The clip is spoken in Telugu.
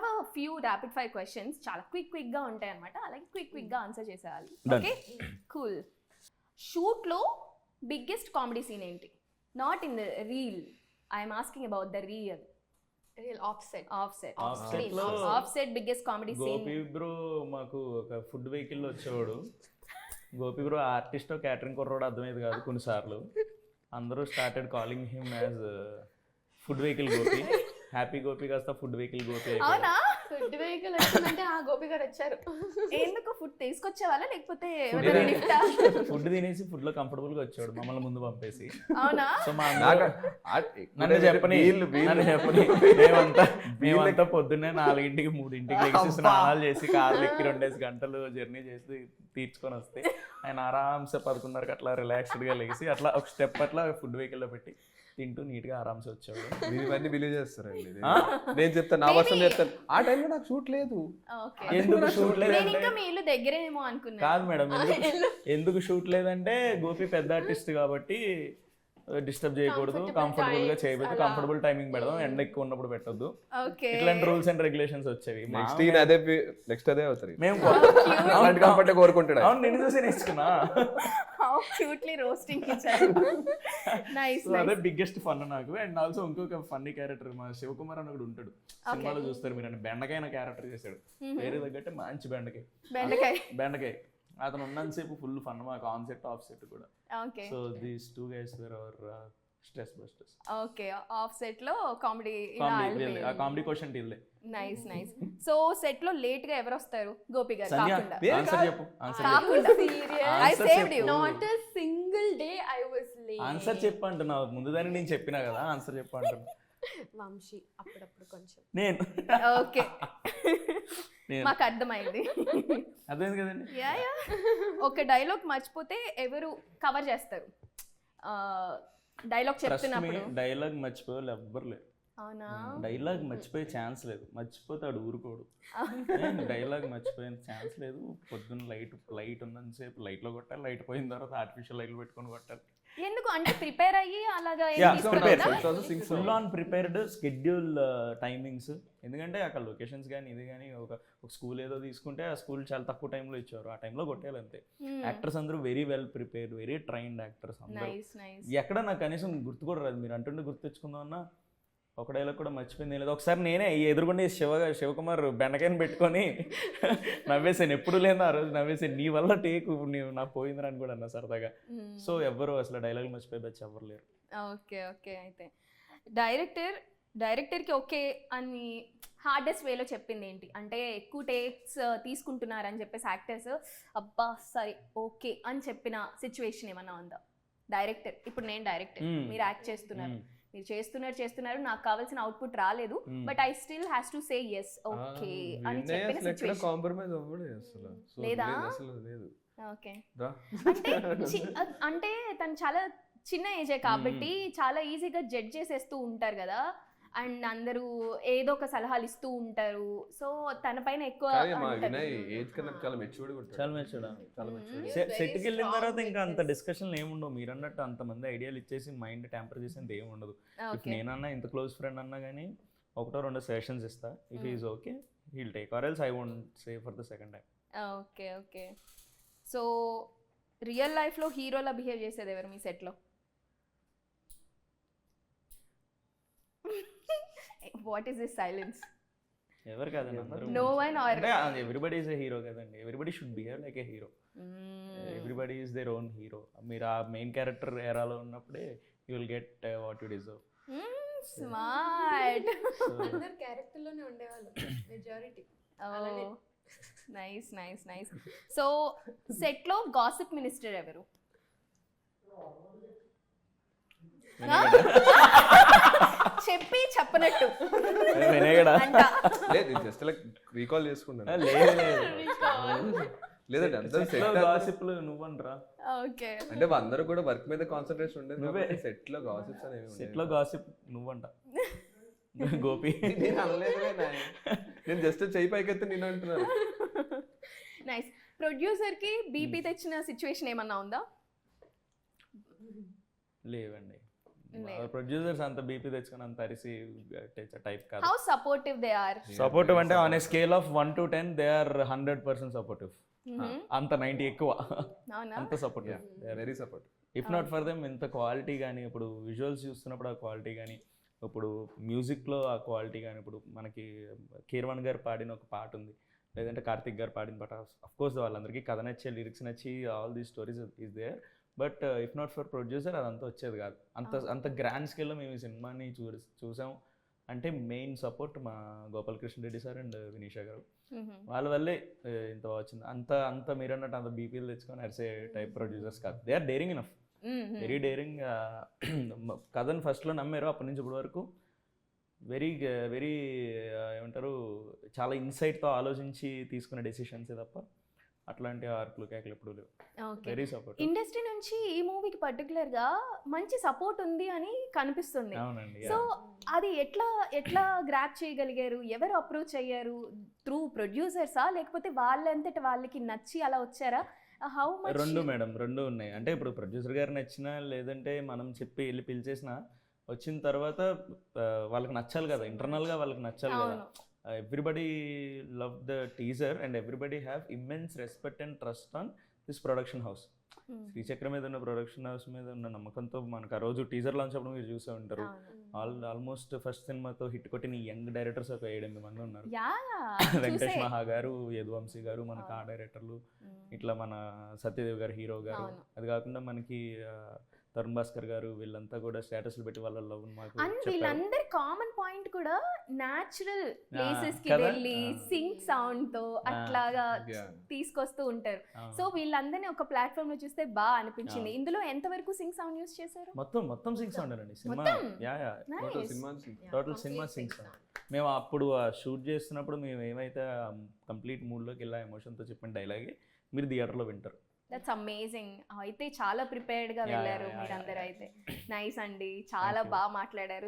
Have a few rapid fire questions, చాలా క్విక్ గా ఉంటాయి అనమాట, అలాగే క్విక్ గా ఆన్సర్ చేసేయాలి. Okay, cool. షూట్ లో బిగ్గెస్ట్ కామెడీ సీన్ ఏంటి? Not in the reel, I'm asking about the real offset biggest comedy scene. Gopi bro మాకు ఒక ఫుడ్ వెహికల్ వచ్చేవాడు. గోపి బ్రో ఆర్టిస్ట్ క్యాటరింగ్ కుర్రోడు అర్థమయ్యేది కాదు కొన్నిసార్లు. అందరూ started calling him as food vehicle Gopi. Happy Gopi కాస్త ఫుడ్ వెహికల్ గోపి. అవునా? ఫుడ్ వెహికల్ వచ్చిందంటే ఆ గోపి గారు వచ్చారు. ఎందుకు ఫుడ్ తీసుకొచ్చేవాళ్ళ లేకపోతే ఫుడ్ తినేసి ఫుడ్ లో కంఫర్టబుల్ గా వచ్చాడు మమ్మల్ని ముందు పంపేసి. అవునా? సో మా నన్ను చెప్పని మేమంతా పొద్దున్నే 4ంటికి 3ంటికి లేచి స్నానాలు చేసి కార్లు ఎక్కి 2 గంటలు జర్నీ చేసి తీర్చుకొని వస్తే ఆయన ఆరామ్సే 11:30కి అట్లా రిలాక్స్డ్ గా లేచి అట్లా ఒక స్టెప్ అట్లా ఫుడ్ వెహికల్ లో పెట్టి తింటూ నీట్ గా ఆరామ్సే వచ్చాడు. ఇవన్నీ బిలీవ్ చేస్తారండి. నేను చెప్తాను, నా వర్షం చెప్తాను. ఆ టైంలో నాకు షూట్ లేదు. ఎందుకు షూట్ లేదంటే మీ ఇల్లు దగ్గరేమో అనుకున్నా. కాదు మేడం, ఎందుకు షూట్ లేదంటే గోపి పెద్ద ఆర్టిస్ట్ కాబట్టి డిస్టర్బ్ చేయకూడదు, కంఫర్టబుల్ గా చేయబోదు, కంఫర్టబుల్ టైమింగ్ పెడదాం, ఎండ ఎక్కువ ఉన్నప్పుడు పెట్టొద్దు, ఇట్లాంటి రూల్స్ అండ్ రెగ్యులేషన్స్ వచ్చేవి. నెక్స్ట్ అదే అవుతారు. మేము కంఫర్ట్ కోరుకుంటాడు. అవును, నేను చూసి నేర్చుకున్నా. అదే బిగ్గెస్ట్ ఫన్ నాకు. అండ్ ఆల్సో ఇంకొక ఫన్నీ క్యారెక్టర్ మా శివకుమార్ అని ఒకడు ఉంటాడు, సినిమాలో చూస్తారు మీరు, బెండకాయ క్యారెక్టర్ చేశాడు. పేరు తగ్గట్టే మంచి బెండకాయ. అతను ఉన్నంతసేపు ఫుల్ ఫన్, మాకు ఆన్ సెట్ ఆఫ్ సెట్ కూడా. So these 2 guys were our stress busters. Okay, of set లో కామెడీ ఆ కామెడీ క్వశ్చన్ ఇల్లే. నైస్. సో సెట్ లో లేట్ గా ఎవరు వస్తారు? గోపి గారు కాకుండా. ఆన్సర్ చెప్పు. I saved you. Not a single day I was late. Answer చెప్పు అంటున్నా, ముందుదాన్ని నేను చెప్పినా కదా, ఆన్సర్ చెప్పు అంటున్నా. వంశీ అప్పుడప్పుడు కొంచెం. నేను ఓకే, మాకు అర్థమైంది కదండి. ఒక డైలాగ్ మర్చిపోతే ఎవరు కవర్ చేస్తారు? డైలాగ్ చెప్తున్నప్పుడు డైలాగ్ మర్చిపోవాలి ఎవ్వరు లేరు. అవునా? డైలాగ్ మర్చిపోయే ఛాన్స్ లేదు, మర్చిపోతాడు ఊరుకోడు. డైలాగ్ మర్చిపోయే ఛాన్స్ లేదు. పొద్దున్న లైట్ ఉన్నంతసేపు లైట్ లో కొట్టాలి, లైట్ పోయిన తర్వాత ఆర్టిఫిషియల్ లైట్లు పెట్టుకొని కొట్టాలి. ఎందుకు అంటే ప్రిపేర్ అయ్యి అలాగా full on prepared schedule timings. ఎందుకంటే అక్కడ లొకేషన్స్ కానీ ఇది కానీ ఒక స్కూల్ ఏదో తీసుకుంటే ఆ స్కూల్ చాలా తక్కువ టైంలో ఇచ్చారు, ఆ టైంలో కొట్టేయాలి అంతే. యాక్టర్స్ అందరూ very well prepared, very trained actors అందరూ. ఎక్కడ నాకు కనీసం గుర్తు కూడా రాదు, మీరు అంటుండే గుర్తు తెచ్చుకుందామన్నా ఒక డైలాగ్ కూడా మర్చిపోయింది లేదు. ఒకసారి నేనే ఎదురుకుండా శివకుమార్ బెండకాయని పెట్టుకొని నవ్వేసాను, ఎప్పుడు లేదు ఆ రోజు నవ్వేసాను. నీ వల్ల టేకు నాకు పోయిందని అని కూడా అన్నా సరదాగా. సో ఎవ్వరు అసలు డైలాగ్ మర్చిపోయి బచ్చి ఎవ్వరు లేరు. ఓకే. అయితే డైరెక్టర్కి ఓకే అని హార్డెస్ట్ వేలో చెప్పింది ఏంటి? అంటే ఎక్కువ టేక్స్ తీసుకుంటున్నారని చెప్పేసి యాక్టర్స్ అబ్బా సరే ఓకే అని చెప్పిన సిచ్యువేషన్ ఏమన్నా ఉందా? డైరెక్టర్, ఇప్పుడు నేను డైరెక్టర్, మీరు యాక్ట్ చేస్తున్నారు, మీరు చేస్తున్నారు, నాకు కావాల్సిన అవుట్పుట్ రాలేదు, but I still has to say yes okay అని చెప్పిన సిచువేషన్ కాంప్రమైజ్ అవ్వలేదు అసలు. లేదా? ఓకే, అంటే తను చాలా చిన్న ఏజే కాబట్టి చాలా ఈజీగా జడ్జ్ చేసేస్తూ ఉంటారు కదా, అండ్ అందరూ ఏదో ఒక సలహాలు ఇస్తూ ఉంటారు. సో తన పైన ఎక్కువ సెట్కి వెళ్ళిన తర్వాత ఇంకా అంత డిస్కషన్లు ఏముండవు. మీరు అన్నట్టు అంతమంది ఐడియాలు ఇచ్చేసి మైండ్ ట్యాంపర్ చేసేంత ఏమి ఉండదు. ఇఫ్ నేనన్నా ఇంత క్లోజ్ ఫ్రెండ్ అన్నా కానీ 1-2 సెషన్స్ ఇస్తా. If is okay he'll take, or else I won't say for the second time. Okay. So real లైఫ్లో హీరోలా బిహేవ్ చేసేది ఎవరు మీ సెట్లో? What is this silence? ఎవరు కాదండి, అందరూ. No one or everybody is a hero కదండి. Everybody should behave like a hero. Everybody is their own hero. మీరు ఆ మెయిన్ క్యారెక్టర్ ఎరాలో ఉన్నప్పుడే you will get what you deserve. Smart. అందరూ క్యారెక్టర్ లోనే ఉండేవాళ్ళు మెజారిటీ. నైస్. సో సెట్ లో గాసిప్ మినిస్టర్ ఎవరు? చెప్పనట్టు లేదు, జస్ట్ లైక్ రీకాల్ చేసుకుంటాను. లేదండి అందరూ నువ్వనరా. ఓకే, అంటే అందరూ కూడా వర్క్ మీద కాన్సంట్రేషన్ ఉండేది. సెట్ లో గాసిప్స్ అనేవి, సెట్ లో గాసిప్ నువ్వంట గోపి. నేను అనలేదు, నేను జస్ట్ చెయ్యి పైకెత్తే నేను అంటున్నాను. నైస్. ప్రొడ్యూసర్ కి బీపీ తెచ్చిన సిచ్యువేషన్ ఏమన్నా ఉందా? లేవండి, ప్రొడ్యూసర్స్ అంత బీపీ తెచ్చుకొని అంత అరిసి టైప్ కాదు. How supportive they are? Supportive అంటే on a scale of 1 to 10 they are 100% supportive. అంత 90 ఎక్కువ, అవునా? అంత supportive. Very support. If not for them ఇంత క్వాలిటీ కానీ, ఇప్పుడు విజువల్స్ చూస్తున్నప్పుడు ఆ క్వాలిటీ కానీ, ఇప్పుడు మ్యూజిక్లో ఆ క్వాలిటీ కానీ, ఇప్పుడు మనకి కీరవాణి గారు పాడిన ఒక పాట ఉంది, లేదంటే కార్తిక్ గారు పాడిన పాట, అఫ్ కోర్స్ వాళ్ళందరికీ కథ నచ్చే, లిరిక్స్ నచ్చి all these stories is there. But if not for producer అదంతా వచ్చేది కాదు. అంత గ్రాండ్ స్కేల్లో మేము ఈ సినిమాని చూసాం అంటే మెయిన్ సపోర్ట్ మా గోపాలకృష్ణ రెడ్డి సార్ అండ్ వినీషా గారు. వాళ్ళ వల్లే ఇంత వచ్చింది. అంత మీరు అన్నట్టు అంత బీపీలు తెచ్చుకొని అరిసే టైప్ ప్రొడ్యూసర్స్ కాదు. They are daring enough, very daring. కథను ఫస్ట్లో నమ్మారు, అప్పటి నుంచి ఇప్పటి వరకు వెరీ ఏమంటారు, చాలా ఇన్సైట్తో ఆలోచించి తీసుకునే డెసిషన్సే తప్ప అట్లాంటి ఆర్కులు కేకలు ఎప్పుడు లేవు. Very support. ఇండస్ట్రీ నుంచి ఈ మూవీకి పర్టికులర్ గా మంచి సపోర్ట్ ఉంది అని కనిపిస్తుంది. అవునండి. సో అది ఎట్లా గ్రాప్ చేయగలిగారు? ఎవరు అప్రోచ్ అయ్యారు? త్రూ ప్రొడ్యూసర్సా, లేకపోతే వాళ్ళంతటి వాళ్ళకి నచ్చి అలా వచ్చారా? How much? రెండు మేడం, రెండు ఉన్నాయి. అంటే ఇప్పుడు ప్రొడ్యూసర్ గారు నచ్చినా, లేదంటే మనం చెప్పి వెళ్ళి పిలిచేసినా, వచ్చిన తర్వాత వాళ్ళకి నచ్చాలి కదా, ఇంటర్నల్గా వాళ్ళకి నచ్చాలి కదా. Everybody loved the teaser and everybody have immense respect and trust on this production house. శ్రీచక్ర మీద ఉన్న ప్రొడక్షన్ హౌస్ మీద ఉన్న నమ్మకంతో మనకు ఆ రోజు టీజర్ లాంచ్ అప్పుడు మీరు చూసే ఉంటారు. ఆల్మోస్ట్ ఫస్ట్ సినిమాతో హిట్ కొట్టిన యంగ్ డైరెక్టర్స్ ఒక 7-8 మంది ఉన్నారు. వెంకటేష్ మహా గారు, యదువంశీ గారు మనకు ఆ డైరెక్టర్లు, ఇట్లా మన సత్యదేవ్ గారు హీరో గారు, అది కాకుండా మనకి తరుణ్ భాస్కర్ గారు, వీళ్ళంతా కూడా స్టేటస్లు పెట్టి వాళ్ళ లవ్ మాకు చెప్పారు. వీళ్ళందరి కామన్ పాయింట్ కూడా న్యాచురల్ ప్లేసెస్ కి వెళ్ళి సింక్ సౌండ్ తో అట్లాగా తీసుకొస్తూ ఉంటారు. సో వీళ్ళందరినీ ఒక ప్లాట్ఫామ్ లో చూస్తే బాగా అనిపించింది. ఇందులో ఎంత వరకు సింక్ సౌండ్ యూస్ చేశారు? మొత్తం సింక్ సౌండ్ అండి cinema. Total cinema sync sound. మేము అప్పుడు షూట్ చేస్తున్నప్పుడు మేము ఏమైతే కంప్లీట్ మూడ్లోకి వెళ్ళా, ఎమోషన్తో చెప్పిన డైలాగే మీరు థియేటర్లో వింటారు. That's amazing. అయితే చాలా ప్రిపేర్డ్ గా వెళ్ళారు మీరందరూ. అయితే నైస్ అండి, చాలా బాగా మాట్లాడారు.